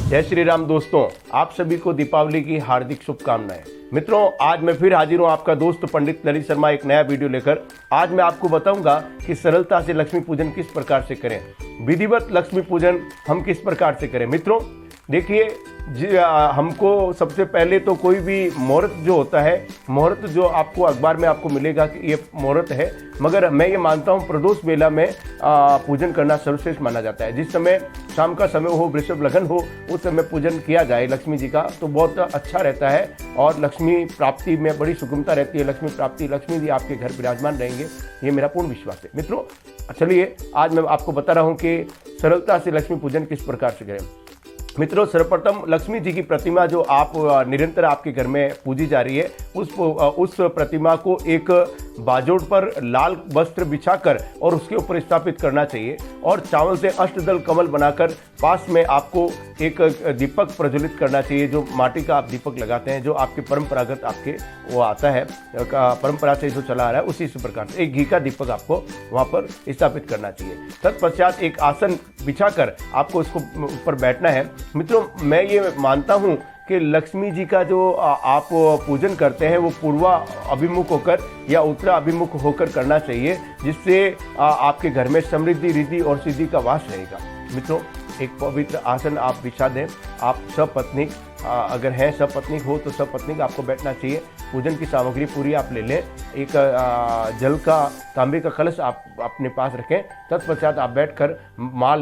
जय श्री राम दोस्तों, आप सभी को दीपावली की हार्दिक शुभकामनाएं। मित्रों, आज मैं फिर हाजिर हूं आपका दोस्त पंडित ललित शर्मा एक नया वीडियो लेकर। आज मैं आपको बताऊंगा कि सरलता से लक्ष्मी पूजन किस प्रकार से करें, विधिवत लक्ष्मी पूजन हम किस प्रकार से करें। मित्रों देखिए, हमको सबसे पहले तो कोई भी मुहूर्त जो होता है, मुहूर्त जो आपको अखबार में आपको मिलेगा कि ये मुहूर्त है, मगर मैं ये मानता हूँ प्रदोष बेला में पूजन करना सर्वश्रेष्ठ माना जाता है। जिस समय शाम का समय हो, वृषभ लगन हो, उस समय पूजन किया जाए लक्ष्मी जी का तो बहुत अच्छा रहता है और लक्ष्मी प्राप्ति में बड़ी सुगमता रहती है। लक्ष्मी प्राप्ति, लक्ष्मी जी आपके घर विराजमान रहेंगे, ये मेरा पूर्ण विश्वास है। मित्रों चलिए, आज मैं आपको बता रहा हूँ कि सरलता से लक्ष्मी पूजन किस प्रकार से करें। मित्रों, सर्वप्रथम लक्ष्मी जी की प्रतिमा जो आप निरंतर आपके घर में पूजी जा रही है, उस प्रतिमा को एक बाजोट पर लाल वस्त्र बिछाकर और उसके ऊपर स्थापित करना चाहिए और चावल से अष्टदल कमल बनाकर पास में आपको एक दीपक प्रज्वलित करना चाहिए। जो माटी का आप दीपक लगाते हैं, जो आपके परंपरागत आपके वो आता है, परंपरा से जो चला आ रहा है, उसी प्रकार से एक घी का दीपक आपको वहाँ पर स्थापित करना चाहिए। तत्पश्चात एक आसन बिछाकर आपको उसको ऊपर बैठना है। मित्रों, मैं ये मानता हूँ कि लक्ष्मी जी का जो आप पूजन करते हैं वो पूर्वा अभिमुख होकर या उत्तरा अभिमुख होकर करना चाहिए, जिससे आपके घर में समृद्धि, रिद्धि और सिद्धि का वास रहेगा। मित्रों, एक पवित्र आसन आप बिछा दें। आप सपत्नीक अगर हैं, सपत्नीक हो तो सपत्नीक आपको बैठना चाहिए। पूजन की सामग्री पूरी आप ले लें। एक जल का, तांबे का कलश आप अपने पास रखें। तत्पश्चात आप बैठकर माँ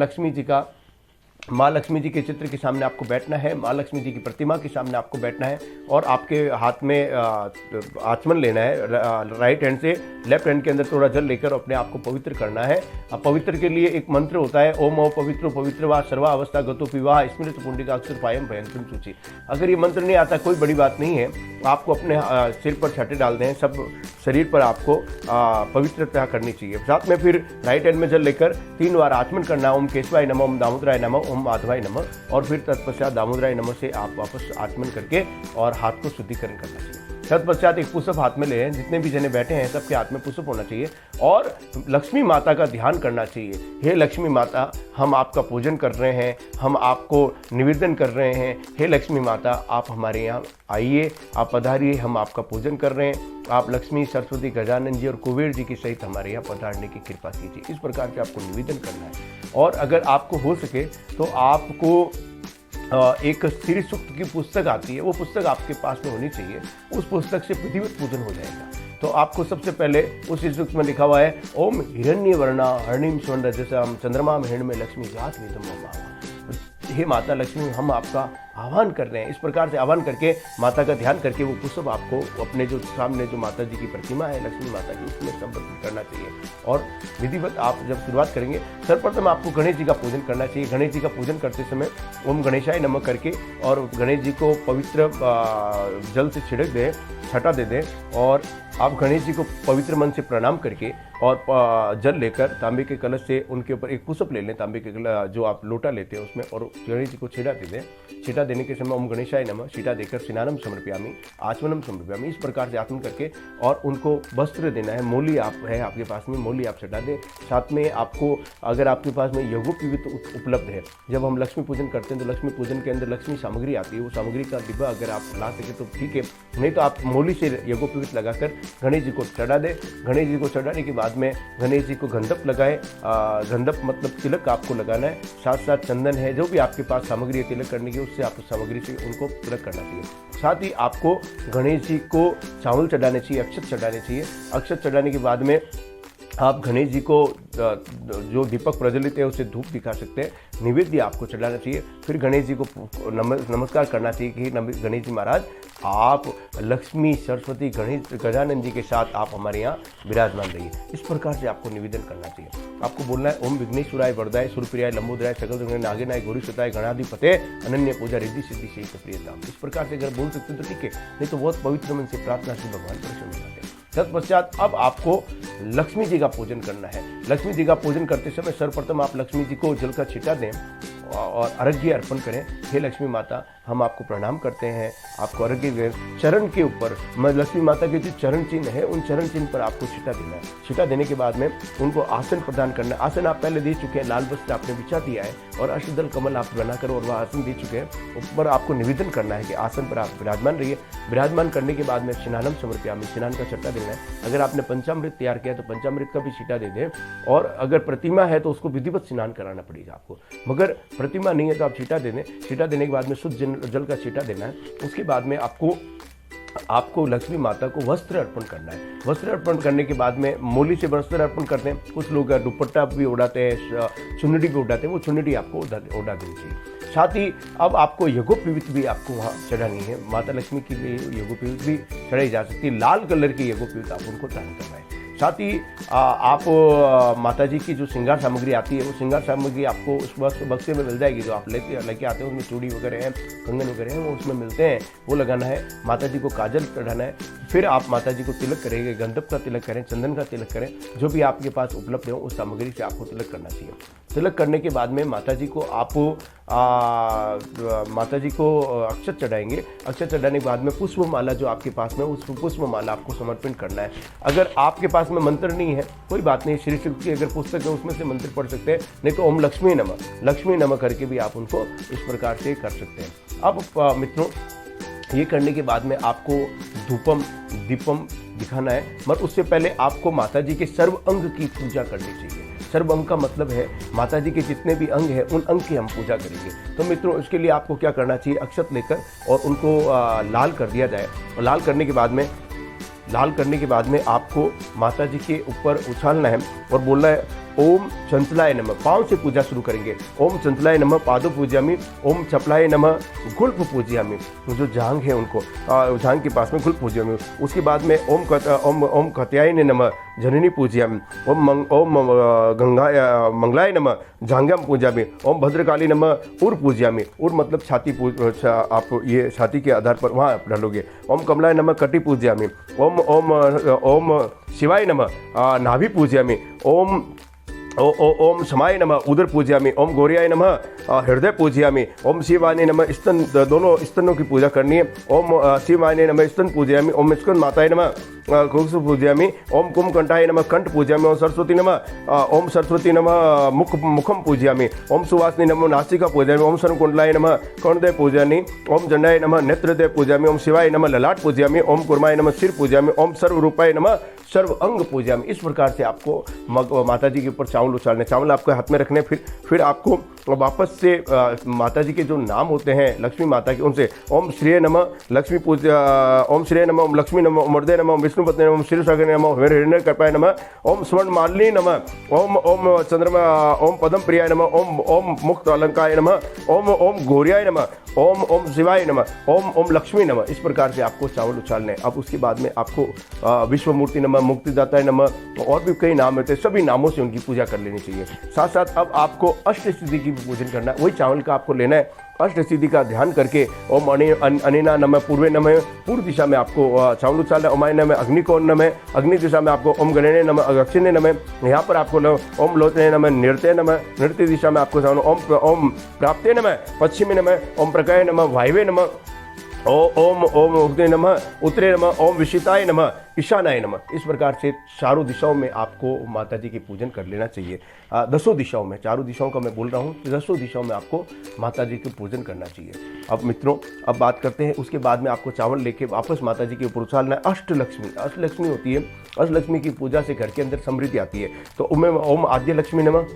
लक्ष्मी जी के चित्र के सामने आपको बैठना है, माँ लक्ष्मी जी की प्रतिमा के सामने आपको बैठना है और आपके हाथ में आचमन लेना है। राइट हैंड से लेफ्ट हैंड के अंदर थोड़ा जल लेकर अपने आप को पवित्र करना है। पवित्र के लिए एक मंत्र होता है, ओम ओ पवित्रो पवित्र वा सर्वा अवस्था गतो विवाह स्मृत पुंडिका अक्षर पायम भयंकर सूची। अगर ये मंत्र नहीं आता, कोई बड़ी बात नहीं है, आपको अपने सिर पर छाटे डाल दें, सब शरीर पर आपको पवित्रता करनी चाहिए। साथ में फिर राइट हैंड में जल लेकर 3 बार आचमन करना, ओम केशवाय नमः, ओम दामोदराय नमः, ओम माधवाय नमः, और फिर तत्पश्चात दामोदराय नमः से आप वापस आचमन करके और हाथ को शुद्धिकरण करना चाहिए। तत्पश्चात एक पुष्प हाथ में लें। जितने भी जने बैठे हैं सबके हाथ में पुष्प होना चाहिए और लक्ष्मी माता का ध्यान करना चाहिए। हे लक्ष्मी माता, हम आपका पूजन कर रहे हैं, हम आपको निवेदन कर रहे हैं। हे लक्ष्मी माता, आप हमारे यहाँ आइए, आप पधारिए, हम आपका पूजन कर रहे हैं। आप लक्ष्मी, सरस्वती, गजानन जी और कुबेर जी के सहित हमारे यहाँ पधारने की कृपा कीजिए। इस प्रकार से आपको निवेदन करना है। और अगर आपको हो सके तो आपको एक श्री सूक्त की पुस्तक आती है, वो पुस्तक आपके पास में होनी चाहिए। उस पुस्तक से विधिवत पूजन हो जाएगा। तो आपको सबसे पहले उस सूक्त में लिखा हुआ है, ओम हिरण्य वर्णा हरणिम स्वर्ण जैसा चंद्रमा में हिरण में लक्ष्मी जात निधम। हे माता लक्ष्मी, हम आपका आह्वान कर रहे हैं। इस प्रकार से आह्वान करके माता का ध्यान करके वो पुष्प आपको अपने जो सामने जो माता जी की प्रतिमा है लक्ष्मी माता की, उसमें समर्पित करना चाहिए। और विधिवत आप जब शुरुआत करेंगे, सर्वप्रथम आपको गणेश जी का पूजन करना चाहिए। गणेश जी का पूजन करते समय ओम गणेशाय नमः करके और गणेश जी को पवित्र जल से छिड़क दें, छटा दे दें और आप गणेश जी को पवित्र मन से प्रणाम करके और जल लेकर तांबे के कलश से उनके ऊपर एक पुष्प ले लें, तांबे के जो आप लोटा लेते हैं उसमें, और गणेश जी को छीटा दे दें। छीटा देने के समय ओम गणेशाय नमः छीटा देकर स्नानम समर्पयामि, आचमनम समर्पयामि, इस प्रकार से आचमन करके और उनको वस्त्र देना है। मोली आप है आपके पास में, मोली आप छटा दें। साथ में आपको, अगर आपके पास में यज्ञोपवीत उपलब्ध है, जब हम लक्ष्मी पूजन करते हैं तो लक्ष्मी पूजन के अंदर लक्ष्मी सामग्री आती है, वो सामग्री का डिब्बा अगर आप ला सके तो ठीक है, नहीं तो आप मोली से यज्ञोपवीत लगाकर गणेश जी को चढ़ा दें। गणेश जी को चढ़ाने के बाद में गणेश जी को गंधप लगाए। गंधप मतलब तिलक आपको लगाना है। साथ साथ चंदन है, जो भी आपके पास सामग्री है तिलक करने की, उससे आप सामग्री से उनको तिलक करना चाहिए। साथ ही आपको गणेश जी को चावल चढ़ाने चाहिए, अक्षत चढ़ाने चाहिए। अक्षत चढ़ाने के बाद में आप गणेश जी को जो दीपक प्रज्वलित है उसे धूप दिखा सकते हैं। निवेद्य आपको चढ़ाना चाहिए। फिर गणेश जी को नमस्कार करना चाहिए कि गणेश जी महाराज, आप लक्ष्मी, सरस्वती, गणेश, गजानन जी के साथ आप हमारे यहाँ विराजमान रहिए। इस प्रकार से आपको निवेदन करना चाहिए। आपको बोलना है, ओम विघ्नेश्वराय वरदाय सुरप्रियाय लंबोदराय सकल नागेनाय गौरीसुताय गणाधिपते अनन्य पूजा रिद्धि सिद्धि से प्रियता। इस प्रकार से अगर बोल सकते हैं तो ठीक है, नहीं तो बहुत पवित्र मन से प्रार्थना से भगवान प्रसन्न हो जाते हैं। तत्पश्चात अब आपको लक्ष्मी जी का पूजन करना है। लक्ष्मी जी का पूजन करते समय सर्वप्रथम आप लक्ष्मी जी को जल का छींटा दें और अर्घ्य अर्पण करें। हे लक्ष्मी माता, हम आपको प्रणाम करते हैं, आपको अर्घ्य दें। चरण के ऊपर लक्ष्मी माता के जो चरण चिन्ह है, उन चरण चिन्ह पर आपको छीटा देना है। छीटा देने के बाद में उनको आसन प्रदान करना है। आसन आप पहले दे चुके हैं, लाल वस्त्र आपने बिछा दिया है और अष्टदल कमल आप बनाकर और वह आसन दे चुके हैं। उस पर आपको निवेदन करना है कि आसन पर आप विराजमान रहिए। विराजमान करने के बाद में स्नानम समर्पयामि, स्नान का छटा देना है। अगर आपने पंचामृत तैयार किया तो पंचामृत का भी छीटा दे दें, और अगर प्रतिमा है तो उसको विधिवत स्नान कराना पड़ेगा आपको। मगर प्रतिमा नहीं है तो आप छीटा दे दें। छीटा देने के बाद में शुद्ध जल का छीटा देना है। उसके बाद में आपको लक्ष्मी माता को वस्त्र अर्पण करना है। वस्त्र अर्पण करने के बाद में मोली से वस्त्र अर्पण करते हैं। कुछ लोग दुपट्टा भी उड़ाते हैं, चुन्नड़ी भी उड़ाते हैं, वो चुन्नड़ी आपको उड़ा देनी चाहिए। साथ ही अब आपको यज्ञोपवीत भी आपको वहाँ चढ़ानी है। माता लक्ष्मी के लिए यज्ञोपवीत भी चढ़ाई जा सकती है। लाल कलर की यज्ञोपवीत आप उनको धारण करना है। साथ ही आप माता जी की जो श्रृंगार सामग्री आती है, वो श्रृंगार सामग्री आपको उस बक्से में मिल जाएगी। जो आप लेके आते हैं उसमें चूड़ी वगैरह हैं, कंगन वगैरह हैं, वो उसमें मिलते हैं, वो लगाना है। माता जी को काजल चढ़ाना है। फिर आप माता जी को तिलक करेंगे, गंधप का तिलक करें, चंदन का तिलक करें, जो भी आपके पास उपलब्ध हो उस सामग्री से आपको तिलक करना चाहिए। तिलक करने के बाद में माता जी को अक्षत चढ़ाएंगे। अक्षत चढ़ाने के बाद में पुष्पमाला जो आपके पास में, उस पुष्पमाला आपको समर्पण करना है। अगर आपके पास में मंत्र नहीं है, कोई बात नहीं, श्री शिव की अगर पुस्तक है उसमें से मंत्र पढ़ सकते हैं, नहीं तो ओम लक्ष्मी नमः करके भी आप उनको इस प्रकार से कर सकते हैं। अब मित्रों, ये करने के बाद में आपको धूपम दीपम दिखाना है, मगर उससे पहले आपको माता जी के सर्व अंग की पूजा करनी चाहिए। सर्व अंग का मतलब है माता जी के जितने भी अंग हैं उन अंग की हम पूजा करेंगे। तो मित्रों, इसके लिए आपको क्या करना चाहिए, अक्षत लेकर और उनको लाल कर दिया जाए। और लाल करने के बाद में आपको माता जी के ऊपर उछालना है और बोलना है ओम चंचलाय नमः। पाँव से पूजा शुरू करेंगे। ओम चंचलाय नमः पादो पूजयामि, ओम चपलाय नमः गुल्फ पूजयामि। जो जांघ है उनको जांघ के पास में गुल्फ पूजयामि। उसके बाद में ओम कत्याय नमः जननी पूजयामि, ओम मंगलाय नमः जांघ्याम पूजयामि, ओम भद्रकाली नमः उर पूजयामि। उर मतलब छाती आप ये छाती के आधार पर वहाँ डालोगे। ओम कमलाय नमः कटी पूजयामि, ओम शिवाय नमः नाभि पूजयामि, ओम समाय नमः उदर पूजयामि, ओम गौरियाय नमः हृदय पूजयामि, ओम शिवाय नमः स्तन, दोनों स्तनों की पूजा करनी है। ओम शिवाय नमः स्तन पूजयामि, ओम स्कंद माताय नमः कुक्ष पूजयामि, ओम कुंभकंठाय नमः कंठ पूजयामि, ओम सरस्वती नमः मुखम पूजयामि, ओम सुवासिनी नमः नासिका पूजयामि, ओम सर्वकुंडलाय नमः कर्णदय पूजयामि, ओम चंडाय नमः नेत्रदय पूजयामि, ओम शिवाय नमः ललाट पूजयामि, ओम कुर्माय नमः सिर पूजयामि, ओम सर्वरूपाय नमः सर्व अंग पूजयामि। इस प्रकार से आपको माता जी के ऊपर चावल उछालने, चावल आपके हाथ में रखने। फिर आपको वापस से माता जी के जो नाम होते हैं लक्ष्मी माता के, उनसे ओम श्रेय नमः लक्ष्मी पूजा, ओम श्रेय नमः, ओम लक्ष्मी नमः, ओम हृदय नमः, विष्णुपत्नी नमः, श्रीसागर नमः, हिरण्य कल्पाय नमः, ओम स्वर्ण मालिनी नमः, ओम चंद्रमा, ओम पदम प्रियाय नमः, ओम मुक्त अलंकाय नमः, ओम गौरियाय नमः, ओम शिवाय नमः, ओम लक्ष्मी नमः। इस प्रकार से आपको चावल उछालने। अब उसके बाद में आपको विश्वमूर्ति नमः, मुक्तिदाताय नमः और भी कई नाम होते हैं, सभी नामों से उनकी पूजा कर लेनी चाहिए। साथ साथ अब आपको अष्ट सिद्धि की भी पूजन करना है। वही चावल का आपको लेना है। अष्ट सिद्धि का ध्यान करके ओम अनिना नमः पूर्वे नमः, पूर्व दिशा में आपको चावल उछालना है। ओमाय नमः अग्निकोण नमः, अग्नि दिशा में आपको ओम गणने नमः दक्षिणे नमः, यहाँ पर आपको ओम लोचने नमः नृत्य नमः, नृत्य दिशा में आपको ओम प्राप्ते नमः पश्चिमी नमः, ओम प्रकाय नमः वायवे नमः, ओम उग्ने नमः उत्तरे नमः, ओम विशिताय नमः ईशानाय नमः। इस प्रकार से चारों दिशाओं में आपको माता जी की पूजन कर लेना चाहिए। दसों दिशाओं में, चारों दिशाओं का मैं बोल रहा हूँ, दसों दिशाओं में आपको माता जी की पूजन करना चाहिए। अब मित्रों, अब बात करते हैं, उसके बाद में आपको चावल लेके वापस माता जी के ऊपर उछालना है। अष्टलक्ष्मी होती है। अष्टलक्ष्मी की पूजा से घर के अंदर समृद्धि आती है। तो ओम आद्य लक्ष्मी नमः,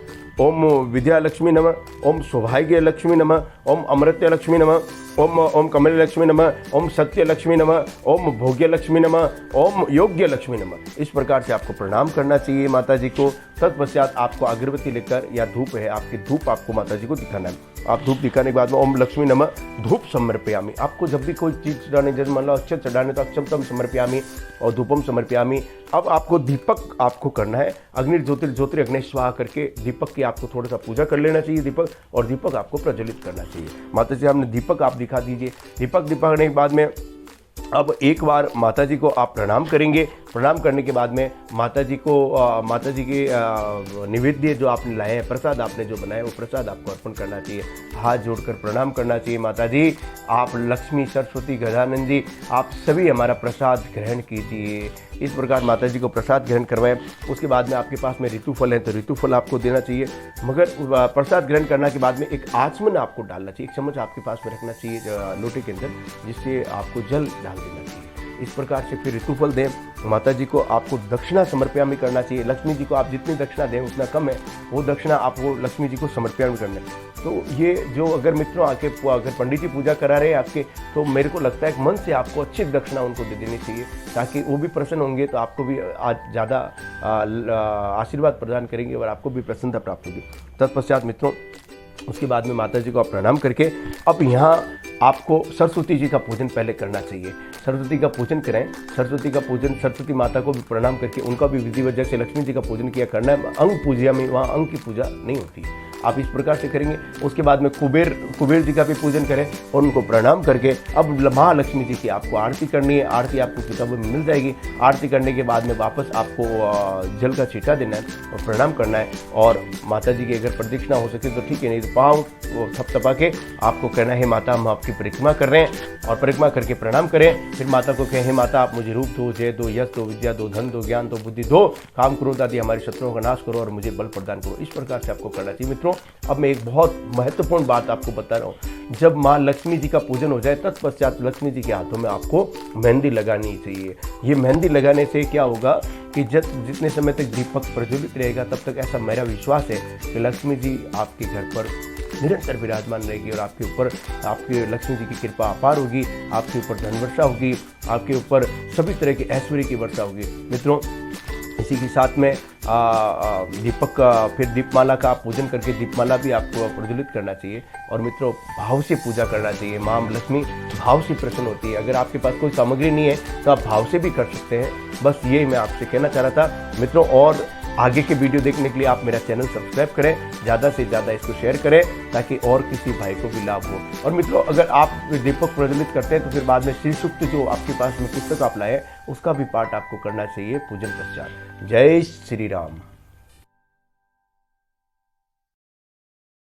ओम विद्या लक्ष्मी नमः, ओम सौभाग्य लक्ष्मी नमः, ओम अमृत्य लक्ष्मी नमः, ओम कमल लक्ष्मी नमः, ओम सत्य लक्ष्मी नमः, ओम भोग्य लक्ष्मी नमः, ओम योग्य लक्ष्मी नमः। इस प्रकार से आपको प्रणाम करना चाहिए माता जी को। तत्पश्चात आपको अगरबत्ती लेकर या धूप है आपकी, धूप आपको माता जी को दिखाना है। आप धूप दिखाने के बाद में ओम लक्ष्मी नमः धूप समर्पयामि। आपको जब भी कोई चीज़ चढ़ाने, जैसे मान लो अक्षत चढ़ाने, तो अक्षतम समर्पयामि और धूपम समर्पयामि। अब आपको दीपक आपको करना है। अग्नि ज्योतिर अग्नि स्वाहा करके दीपक की आपको थोड़ा सा पूजा कर लेना चाहिए, दीपक, और दीपक आपको प्रज्वलित करना चाहिए। माता जी, हमने दीपक आप दिखा दीजिए। दीपक दिखाने के बाद में अब एक बार माता जी को आप प्रणाम करेंगे। प्रणाम करने के बाद में माता जी के निवेद्य जो आपने लाए हैं, प्रसाद आपने जो बनाए, वो प्रसाद आपको अर्पण करना चाहिए। हाथ जोड़कर प्रणाम करना चाहिए। माता जी, आप लक्ष्मी, सरस्वती, गजानन जी, आप सभी हमारा प्रसाद ग्रहण कीजिए। इस प्रकार माता जी को प्रसाद ग्रहण करवाएं। उसके बाद में आपके पास में ऋतुफल है तो ऋतुफल आपको देना चाहिए। मगर प्रसाद ग्रहण करने के बाद में एक आचमन आपको डालना चाहिए, एक चम्मच आपके पास में रखना चाहिए लोटे के अंदर, जिससे आपको जल डाल देना चाहिए। इस प्रकार से फिर ऋतुफल दें। माता जी को आपको दक्षिणा समर्पयामि करना चाहिए। लक्ष्मी जी को आप जितनी दक्षिणा दें उतना कम है, वो दक्षिणा आपको लक्ष्मी जी को समर्पयामि करना है। तो ये जो अगर मित्रों अगर पंडित जी पूजा करा रहे हैं आपके, तो मेरे को लगता है कि मन से आपको अच्छी दक्षिणा उनको दे देनी चाहिए, ताकि वो भी प्रसन्न होंगे, तो आपको भी आज ज़्यादा आशीर्वाद प्रदान करेंगे और आपको भी प्रसन्नता प्राप्त होगी। तत्पश्चात मित्रों, उसके बाद में माता जी को आप प्रणाम करके अब यहाँ आपको सरस्वती जी का पूजन पहले करना चाहिए। सरस्वती का पूजन करें। सरस्वती का पूजन, सरस्वती माता को भी प्रणाम करके उनका भी विधिवत जैसे लक्ष्मी जी का पूजन किया करना है। अंग पूजा में वहाँ अंग की पूजा नहीं होती, आप इस प्रकार से करेंगे। उसके बाद में कुबेर जी का भी पूजन करें और उनको प्रणाम करके अब महालक्ष्मी जी की आपको आरती करनी है। आरती आपको किताबों में मिल जाएगी। आरती करने के बाद में वापस आपको जल का छींटा देना है और प्रणाम करना है। और माता जी की अगर प्रदक्षिणा हो सके तो ठीक है, नहीं तो पाँव थपथपा के आपको कहना है, माता हम आपकी परिक्रमा कर रहे हैं, और परिक्रमा करके प्रणाम करें। फिर माता को कहें, माता आप मुझे रूप दो, जय दो, यश दो, विद्या दो, धन दो, ज्ञान दो, बुद्धि दो, काम क्रोध आदि हमारे शत्रुओं का नाश करो और मुझे बल प्रदान करो। इस प्रकार से आपको करना चाहिए। मित्रों, अब मैं एक बहुत महत्वपूर्ण बात आपको बता रहा हूँ। जब माँ लक्ष्मी जी का पूजन हो जाए, तत्पश्चात लक्ष्मी जी के हाथों में आपको मेहंदी लगानी चाहिए। ये मेहंदी लगाने से क्या होगा कि जितने समय तक दीपक प्रज्वलित रहेगा, तब तक ऐसा मेरा विश्वास है कि लक्ष्मी जी आपके घर पर निरंतर विराजमान रहेगी और आपके ऊपर आपकी लक्ष्मी जी की कृपा अपार होगी। आपके ऊपर धन वर्षा होगी, आपके ऊपर सभी तरह के ऐश्वर्य की वर्षा होगी। मित्रों, इसी के साथ में फिर दीपमाला का आप पूजन करके दीपमाला भी आपको प्रज्वलित करना चाहिए। और मित्रों, भाव से पूजा करना चाहिए। माँ लक्ष्मी भाव से प्रसन्न होती है। अगर आपके पास कोई सामग्री नहीं है तो आप भाव से भी कर सकते हैं। बस यही मैं आपसे कहना चाह रहा था मित्रों। और आगे के वीडियो देखने के लिए आप मेरा चैनल सब्सक्राइब करें, ज़्यादा से ज़्यादा इसको शेयर करें, ताकि और किसी भाई को भी लाभ हो। और मित्रों, अगर आप दीपक प्रज्वलित करते हैं तो फिर बाद में श्री सूक्त जो आपके पास में पुस्तक आप लाए, उसका भी पाठ आपको करना चाहिए पूजन पश्चात। जय श्री राम।